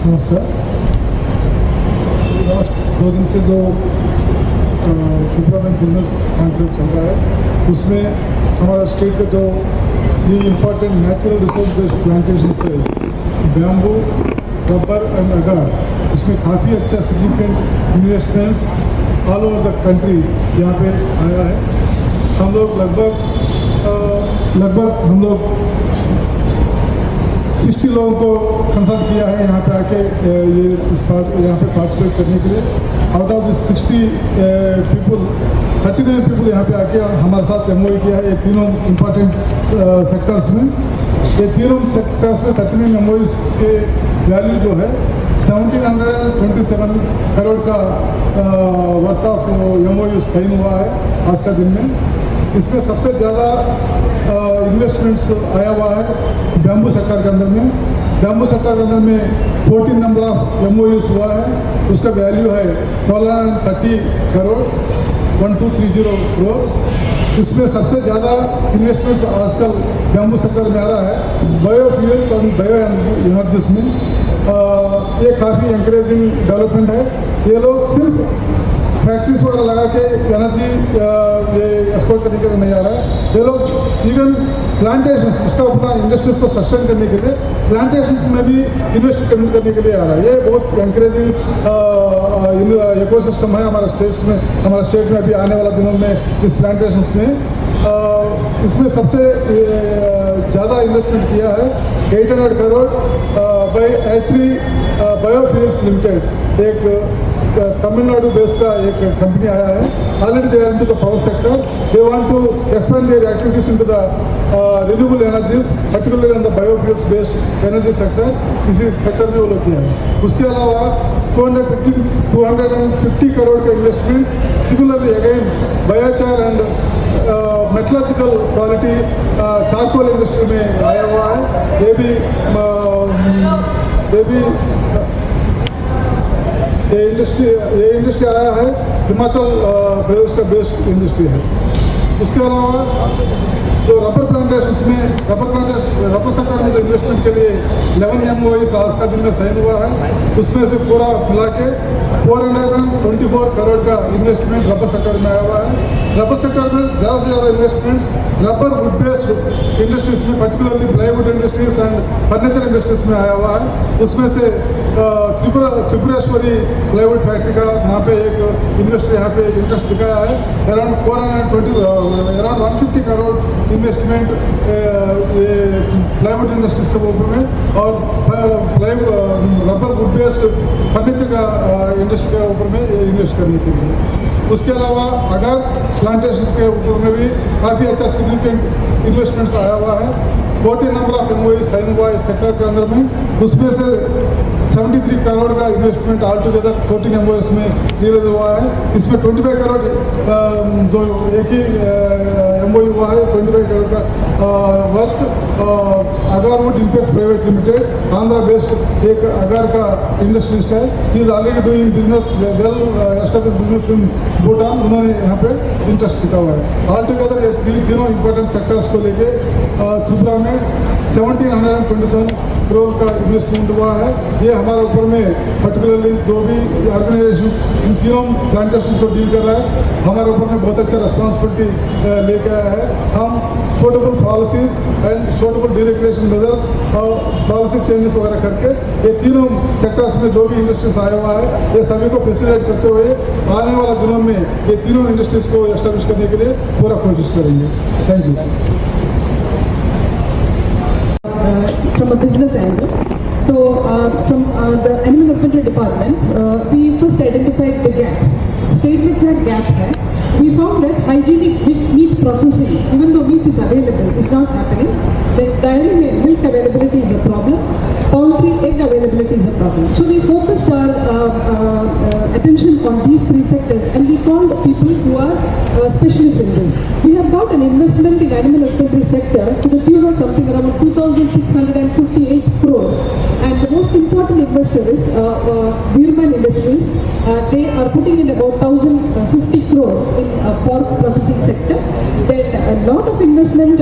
नमस्कार। लास्ट 2 दिन से जो त्रिपुरा में बिजनेस कॉन्फ्रेंस चल रहा है उसमें हमारा स्टेट का जो ये important natural resource based plantation है बैम्बू, रबर एंड अगार, उसमें काफ़ी अच्छा significant investments all over the country यहाँ पे आया है। हम लोग लगभग 60 लोगों को कंसल्ट किया है यहाँ पे आके यहाँ पे पार्टिसिपेट करने के लिए। Out of this 60 people 39 people यहाँ पे आके हमारे साथ MOU किया है। ये तीनों इम्पोर्टेंट सेक्टर्स में, ये तीनों सेक्टर्स में 39 MOUs के वैल्यू जो है 1727 करोड़ का वर्थ ऑफ MOU साइन हुआ है आज का दिन में। इसमें सबसे ज़्यादा इन्वेस्टमेंट्स आया हुआ है बैम्बू सेक्टर के अंदर में। बैम्बू सेक्टर के अंदर में 14 नंबर ऑफ MOUs हुआ है, उसका वैल्यू है 1230 करोड़ 1230 करोड़। इसमें सबसे ज़्यादा इन्वेस्टमेंट्स आजकल बैम्बू सेक्टर में आ रहा है बायोफ्यूल्स और बायो एनर्जीज में। ये काफ़ी एनकरेजिंग डेवलपमेंट है। ये लोग सिर्फ फैक्ट्रीज वगैरह लगा के एनर्जी ये एक्सपोर्ट करने के लिए नहीं आ रहा है। ये लोग इवन प्लांटेशन, उसका अपना इंडस्ट्रीज को सस्टेन करने के लिए प्लांटेशन में भी इन्वेस्ट करने के लिए आ रहा है। ये बहुत एनकरेजिंग इकोसिस्टम है हमारा स्टेट्स में। हमारा स्टेट में अभी आने वाला दिनों में इस प्लांटेशन में इसमें सबसे ज़्यादा इन्वेस्टमेंट किया है 800 करोड़ बाय एट्री बायोफ्यूल्स लिमिटेड। एक तमिलनाडु बेस्ड का एक कंपनी आया है। Already they are into the power sector, they want to expand their activities into the renewable energies, particularly on the biofuels based energy sector. इसी सेक्टर में वो लोग किया है। उसके अलावा 250 करोड़ का investment similarly again biochar and metallurgical quality charcoal industry में आया हुआ है। ये भी ये इंडस्ट्री आया है, हिमाचल प्रदेश का बेस्ट इंडस्ट्री है। उसके अलावा जो रबर प्लांटेशंस में रबर सेक्टर में जो इन्वेस्टमेंट के लिए 11 MOUs आज का दिन में साइन हुआ है, उसमें से पूरा मिला के 424 करोड़ का इन्वेस्टमेंट रबर सेक्टर में आया हुआ है। रबर सेक्टर में ज़्यादा से ज़्यादा investments rubber wood based industries में, particularly plywood industries and furniture industries में आया हुआ है। उसमें से त्रिपुरेश्वरी प्लाईवुड फैक्ट्री का वहाँ पे एक इन्वेस्टर यहाँ पे इंटरेस्ट दिखाया है। अराउंड 150 करोड़ इन्वेस्टमेंट ये प्लाईवुड इंडस्ट्रीज के ऊपर में और रबर वुड बेस्ड फर्नीचर का इंडस्ट्री के ऊपर में इन्वेस्ट करने के लिए। उसके अलावा अगर प्लांटेशन के ऊपर में भी काफ़ी अच्छा सिग्निफिकेंट इन्वेस्टमेंट्स आया हुआ है। 14 नंबर ऑफ MOUs साइन हुआ है इस सेक्टर के अंदर में। उसमें से 73 करोड़ का इन्वेस्टमेंट ऑल टुगेदर 14 MOUs में रिलीज हुआ है। इसमें 25 करोड़ जो एक ही MOU हुआ है, 25 करोड़ का worth Agar Wood Impex Private Limited, Andhra based एक अगार का इंडस्ट्रिस्ट है। He is already doing business well establish business in Bhutan. उन्होंने यहाँ पे इंटरेस्ट दिखा हुआ है। ऑल टुगेदर ये तीनों इंपॉर्टेंट सेक्टर्स को लेके त्रिपुरा में 1727 करोड़ का इन्वेस्टमेंट हुआ है। ये हमारे ऊपर में पर्टिकुलरली जो भी ऑर्गेनाइजेशन इन तीनों प्लांटेशन को डील कर रहा है, हमारे ऊपर में बहुत अच्छा रिस्पॉन्सिबिलिटी लेके आया है। हम suitable policies and suitable deregulation measures और पॉलिसी चेंजेस वगैरह करके ये तीनों सेक्टर्स में जो भी इंडस्ट्रीज आया हुआ है, ये सभी को फैसिलिटेट करते हुए आने वाला दिनों में ये तीनों इंडस्ट्रीज को एस्टेब्लिश करने के लिए पूरा कोशिश करेंगे। Thank you. From a business angle, so from the animal husbandry department, we first identified the gaps. State में क्या gap है? We found that hygienic meat processing, even though meat is available, is not happening. The dairy milk availability is a problem. Poultry egg availability is a problem. So we focused our attention on these 3 sectors, and we called people who are specialists in this. We have got an investment in animal husbandry sector to the tune of something around 2,658 crores. And the most important investor is Virman Industries. They are putting in about 1,050 crores in pork processing sector. Then a lot of investment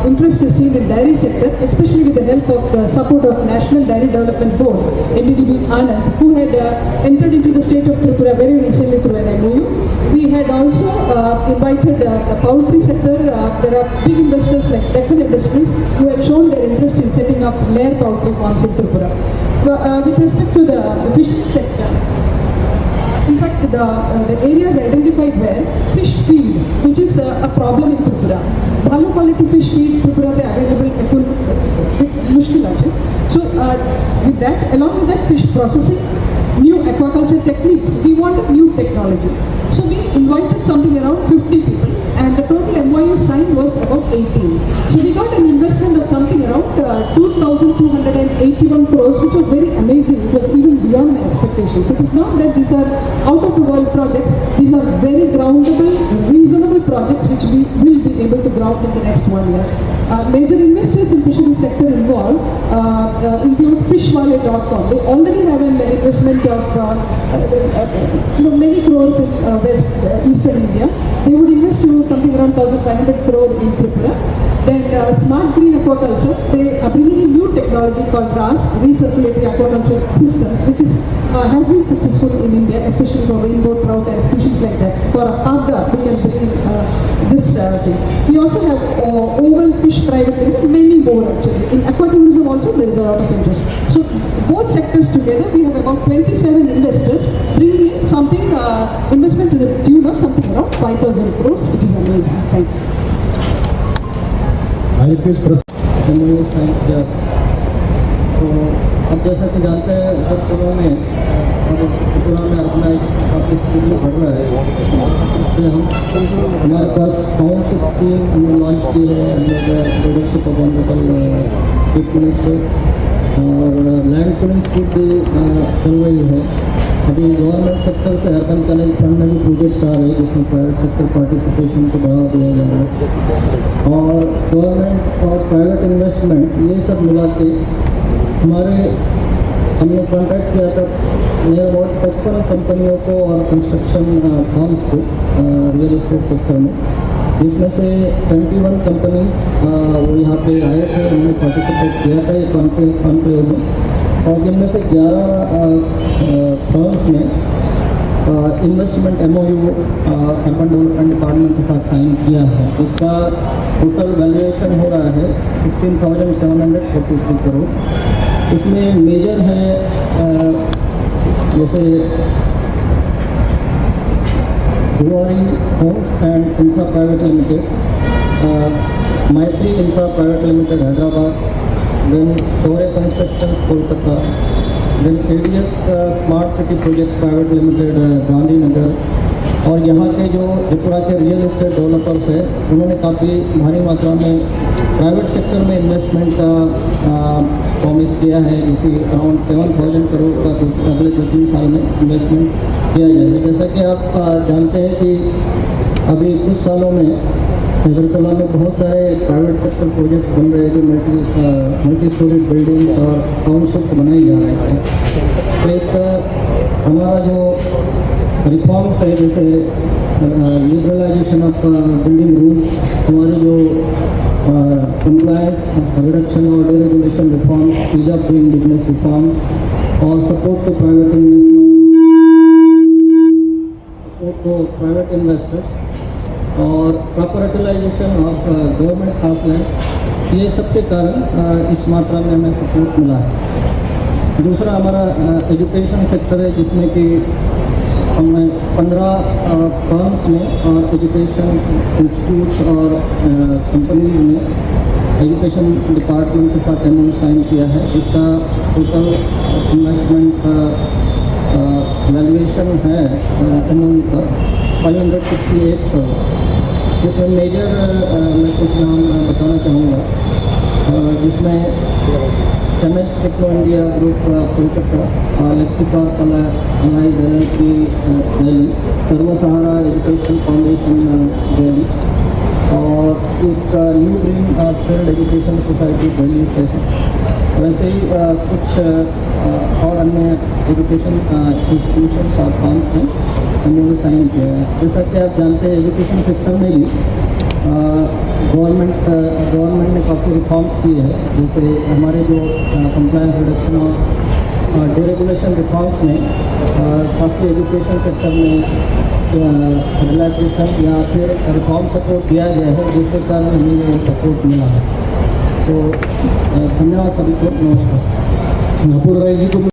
interest is seen in dairy sector, especially with the help of support of National Dairy Development Board, NDDB Anand, who had entered into the state of Tripura very recently through an MOU. We had also invited the poultry sector. There are big investors like Deccan Industries who have shown their interest in setting up layer poultry farms in Tripura. With respect to the fishing sector, in fact, the areas identified were fish feed, which is a problem in Tripura. Bhalu quality fish feed Tripura pe available mushkil ache. So with that, along with that, fish processing, new aquaculture techniques, we wanted new technology. So we invited something around 50 people, and the total MOU signed was about 18. So we got an investment of something around 2,281 crores, which was very amazing. It was even beyond my expectations. It is not that these are out of the world projects. These are very groundable, reasonable projects which we will be able to ground in the next 1 year. Major investors in fishery sector involved include fishwale.com. They already have an investment of many crores in eastern India. They would invest something around 1,500 crore in Tripura. Then Smart Green Aquaculture, they are bringing in new technology called RAS, Recirculatory Aquaculture Systems, which has been successful in India, especially for rainbow trout and species like that. For Agda, we can bring this thing. We also have oval fish private limited, many more actually. In aquatourism also there is a lot of interest. So both sectors together, we have about 27 investors bringing in something, investment to the tune of something around 5,000 crores, which is amazing. Thank you. MOU sign किया। तो अब जैसा कि जानते हैं त्रिपुरा में organisation काफ़ी speedly बढ़ रहा है। तो हमारे पास टाउनशिप स्कीम हमने लॉन्च की है under the leadership of honourable chief minister, और लैंड पूलिंग स्कीम भी चल रही है। अभी गवर्नमेंट सेक्टर से अर्बन कनेक्ट फंड में भी प्रोजेक्ट्स आ रहे हैं जिसमें प्राइवेट सेक्टर पार्टिसिपेशन को बढ़ावा दिया जा रहा है, और गवर्नमेंट और प्राइवेट इन्वेस्टमेंट ये सब मिला के हमने कॉन्टैक्ट किया था नियर अबाउट 55 कंपनियों को और कंस्ट्रक्शन फर्म्स को रियल एस्टेट सेक्टर में, जिसमें से 21 कंपनी वो यहाँ पे आए थे, उन्होंने पार्टिसिपेट किया था ये कॉन्क्लेव में, और जिनमें से 11 फर्म्स ने investment MOU urban development department के साथ साइन किया है। इसका टोटल वैल्यूएशन हो रहा है 16,743 करोड़। इसमें मेजर है जैसे Guwari Homes and Infra Private Limited, Maitri Infra Private Limited Hyderabad, then Shaurya Constructions Kolkata, then ADS Smart City Project Private Limited Gandhinagar, और यहाँ के जो त्रिपुरा के रियल एस्टेट डेवलपर्स हैं उन्होंने काफ़ी भारी मात्रा में प्राइवेट सेक्टर में इन्वेस्टमेंट का प्रॉमिस किया है, जो कि अराउंड 7,000 करोड़ का अगले 2-3 साल में इन्वेस्टमेंट किया जाएगा। जैसा कि आप जानते हैं कि अभी कुछ सालों में अगरतला में बहुत सारे प्राइवेट सेक्टर प्रोजेक्ट्स बन रहे हैं जो मल्टी स्टोरी बिल्डिंग्स और टाउनशिप बनाई जा रहे हैं। तो इसका हमारा जो रिफॉर्म्स है जैसे लिबरलाइजेशन ऑफ बिल्डिंग रूल्स, हमारे जो कंप्लायंस रिडक्शन और deregulation reforms, ease of doing business reforms, और सपोर्ट टू प्राइवेट इन्वेस्टर्स, और प्रॉपर यूटिलाइजेशन ऑफ गवर्नमेंट खास लैंड, ये सब के कारण इस मात्रा में हमें सपोर्ट मिला है। दूसरा हमारा एजुकेशन सेक्टर है जिसमें कि हमने 15 फर्म्स में और एजुकेशन इंस्टीट्यूट्स और कंपनीज में एजुकेशन डिपार्टमेंट के साथ MOU साइन किया है। इसका टोटल इन्वेस्टमेंट वैल्यूएशन है MOU का 568 करोड़। जिसमें मेजर मैं कुछ नाम बताना चाहूँगा, जिसमें MS Techno India Group Kolkata, Lexipark Allies LLP Delhi, Sarv Sahara Education Foundation Delhi, और एक New Green Field Education Society Delhi से है। वैसे ही कुछ और अन्य एजुकेशन इंस्टीट्यूशन और फॉर्म्स हैं हमने साइन किया है। जैसा कि आप जानते हैं एजुकेशन सेक्टर में भी गवर्नमेंट ने काफ़ी रिफॉर्म्स किए हैं, जैसे हमारे जो कंप्लायंस रिडक्शन और डिरेगुलेशन रिफॉर्म्स में काफ़ी एजुकेशन सेक्टर में रिलैक्सेशन या फिर रिफॉर्म सपोर्ट दिया गया है, जिसके कारण हमें ये सपोर्ट मिला है। तो धन्यवाद सभी को, नमस्कार। पूर्व जी को